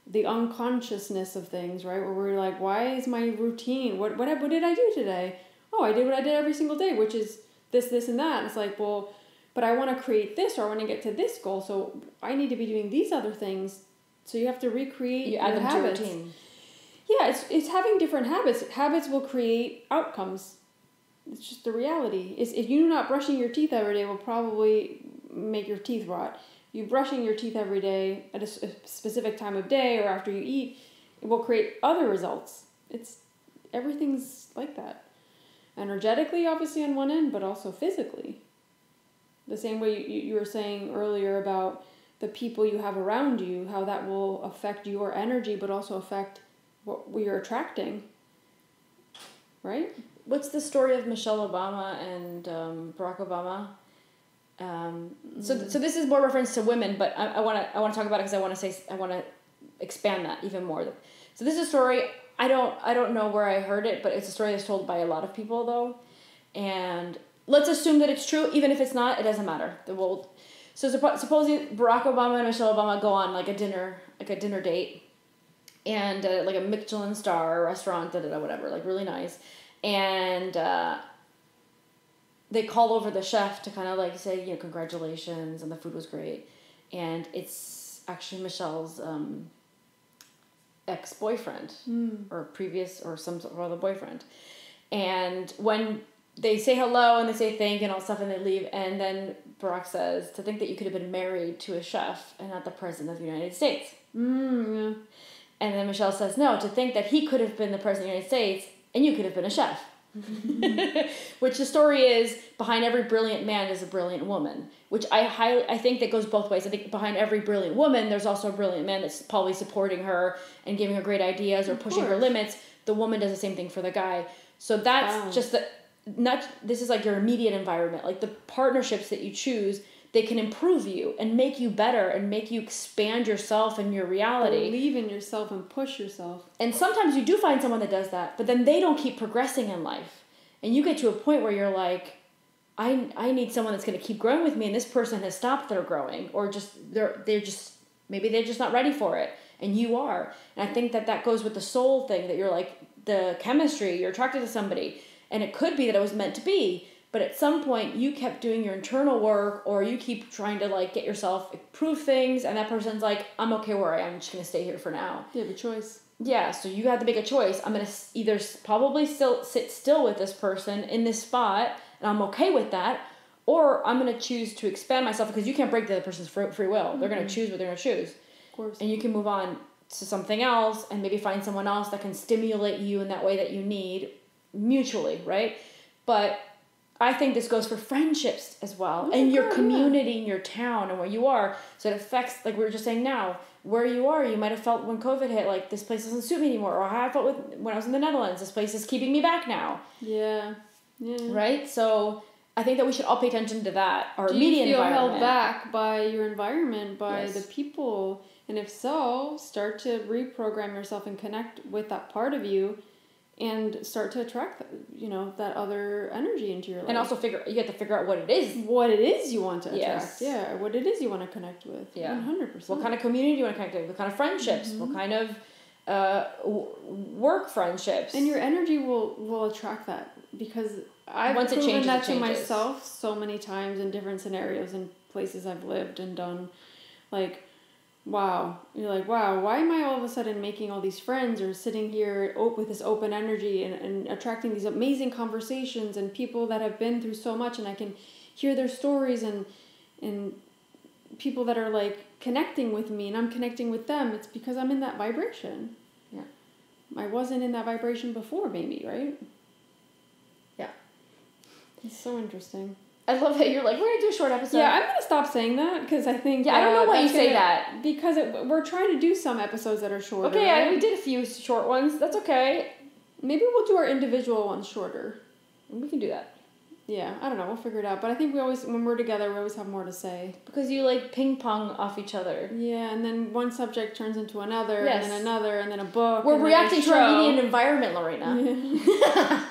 the unconsciousness of things, right? Where we're like, why is my routine? What did I do today? Oh, I did what I did every single day, which is this, and that. And it's like, well, but I want to create this, or I want to get to this goal, so I need to be doing these other things. So you have to recreate You add them habits. to routine. Yeah, it's having different habits. Habits will create outcomes. It's just the reality. If you're not brushing your teeth every day, will probably make your teeth rot. You brushing your teeth every day at a specific time of day or after you eat, it will create other results. Everything's like that. Energetically, obviously, on one end, but also physically. The same way you were saying earlier about the people you have around you, how that will affect your energy, but also affect what you're attracting. Right? What's the story of Michelle Obama and Barack Obama? So this is more reference to women, but I want to talk about it because I want to expand that even more. So this is a story. I don't know where I heard it, but it's a story that's told by a lot of people though, and let's assume that it's true. Even if it's not, it doesn't matter. So supposing Barack Obama and Michelle Obama go on like a dinner date, and like a Michelin star restaurant, whatever, like really nice, and they call over the chef to kind of like say, congratulations, and the food was great, and it's actually Michelle's ex-boyfriend or previous or some sort of other boyfriend, and when they say hello and they say thank you and all stuff and they leave, and then Barack says, to think that you could have been married to a chef and not the president of the United States. Yeah. And then Michelle says, no, to think that he could have been the president of the United States and you could have been a chef. Which the story is, behind every brilliant man is a brilliant woman, which I think that goes both ways. I think behind every brilliant woman, there's also a brilliant man that's probably supporting her and giving her great ideas or pushing her limits. The woman does the same thing for the guy. So that's just this is like your immediate environment. Like the partnerships that you choose, they can improve you and make you better and make you expand yourself and your reality. Believe in yourself and push yourself. And sometimes you do find someone that does that, but then they don't keep progressing in life. And you get to a point where you're like, I need someone that's going to keep growing with me, and this person has stopped their growing, or maybe they're just not ready for it, and you are. And I think that goes with the soul thing, that you're like, the chemistry, you're attracted to somebody, and it could be that it was meant to be, but at some point you kept doing your internal work, or you keep trying to like get yourself improve things, and that person's like, I'm okay where I am, I'm just going to stay here for now. You have a choice. Yeah, so you have to make a choice. I'm going to either probably still sit still with this person in this spot, and I'm okay with that, or I'm going to choose to expand myself, because you can't break the other person's free will. Mm-hmm. They're going to choose what they're going to choose. Of course. And you can move on to something else and maybe find someone else that can stimulate you in that way that you need mutually, right? But I think this goes for friendships as well, and your community, and your town, and where you are. So it affects, like we were just saying now, where you are. You might have felt when COVID hit, like, this place doesn't suit me anymore, or how I felt when I was in the Netherlands, this place is keeping me back now. Yeah. Right? So I think that we should all pay attention to that, our immediate environment. Do you feel held back by your environment, by the people? And if so, start to reprogram yourself and connect with that part of you, and start to attract, that other energy into your life. And also you have to figure out what it is. What it is you want to attract. Yes. Yeah. What it is you want to connect with. Yeah. 100%. What kind of community do you want to connect with? What kind of friendships? Mm-hmm. What kind of work friendships? And your energy will attract that, because I've proven that to myself so many times in different scenarios and places I've lived and done. Like, wow. You're like, wow, why am I all of a sudden making all these friends, or sitting here with this open energy and attracting these amazing conversations and people that have been through so much, and I can hear their stories and people that are like connecting with me and I'm connecting with them. It's because I'm in that vibration. Yeah. I wasn't in that vibration before, maybe, right? Yeah. It's so interesting. I love that you're like, we're going to do a short episode. Yeah, I'm going to stop saying that because I think... Yeah, I don't know why you say that. Because we're trying to do some episodes that are shorter. Okay, right? We did a few short ones. That's okay. Maybe we'll do our individual ones shorter. We can do that. Yeah, I don't know. We'll figure it out. But I think we always, when we're together, we always have more to say. Because you like ping pong off each other. Yeah, and then one subject turns into another, and then another, and then a book. We're reacting to our immediate environment, Lorena.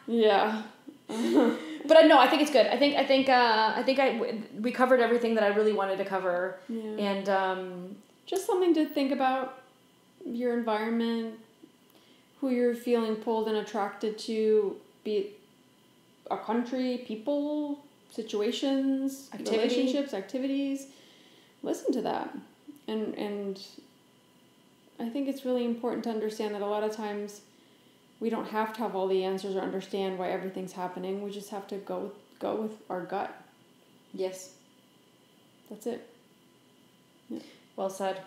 Yeah. But no, I think it's good. I think we covered everything that I really wanted to cover. Yeah. And just something to think about, your environment, who you're feeling pulled and attracted to, be it a country, people, situations, relationships, activities. Listen to that. And I think it's really important to understand that a lot of times we don't have to have all the answers or understand why everything's happening. We just have to go with our gut. Yes. That's it. Yeah. Well said.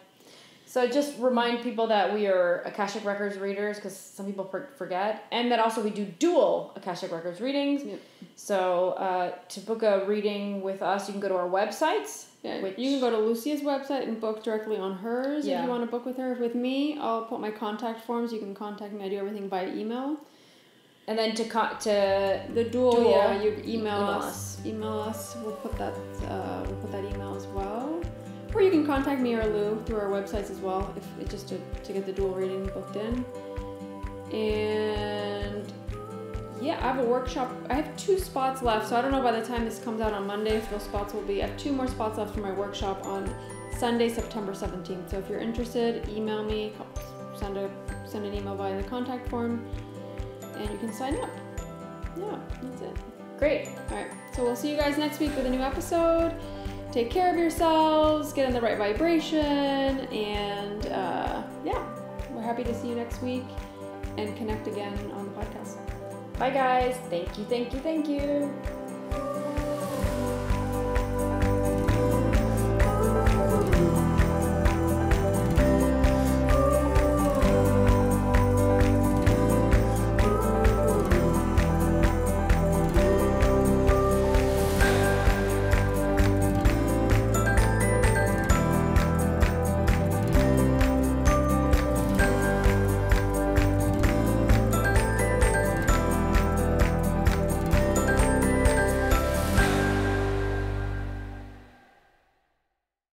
So just remind people that we are Akashic Records readers, because some people forget, and that also we do dual Akashic Records readings. Yep. So to book a reading with us, you can go to our websites. Yeah, you can go to Lucia's website and book directly on hers. Yeah. If you want to book with her. With me, I'll put my contact forms. You can contact me. I do everything by email. And then to the dual, yeah, you email us. Email us. We'll put that email as well. Or you can contact me or Lou through our websites as well, if just to get the dual reading booked in. And yeah, I have a workshop. I have 2 spots left, so I don't know by the time this comes out on Monday if those spots will be. I have 2 more spots left for my workshop on Sunday, September 17th. So if you're interested, email me, send an email via the contact form, and you can sign up. Yeah, that's it. Great. All right, so we'll see you guys next week with a new episode. Take care of yourselves, get in the right vibration, and yeah, we're happy to see you next week and connect again on the podcast. Bye guys. Thank you.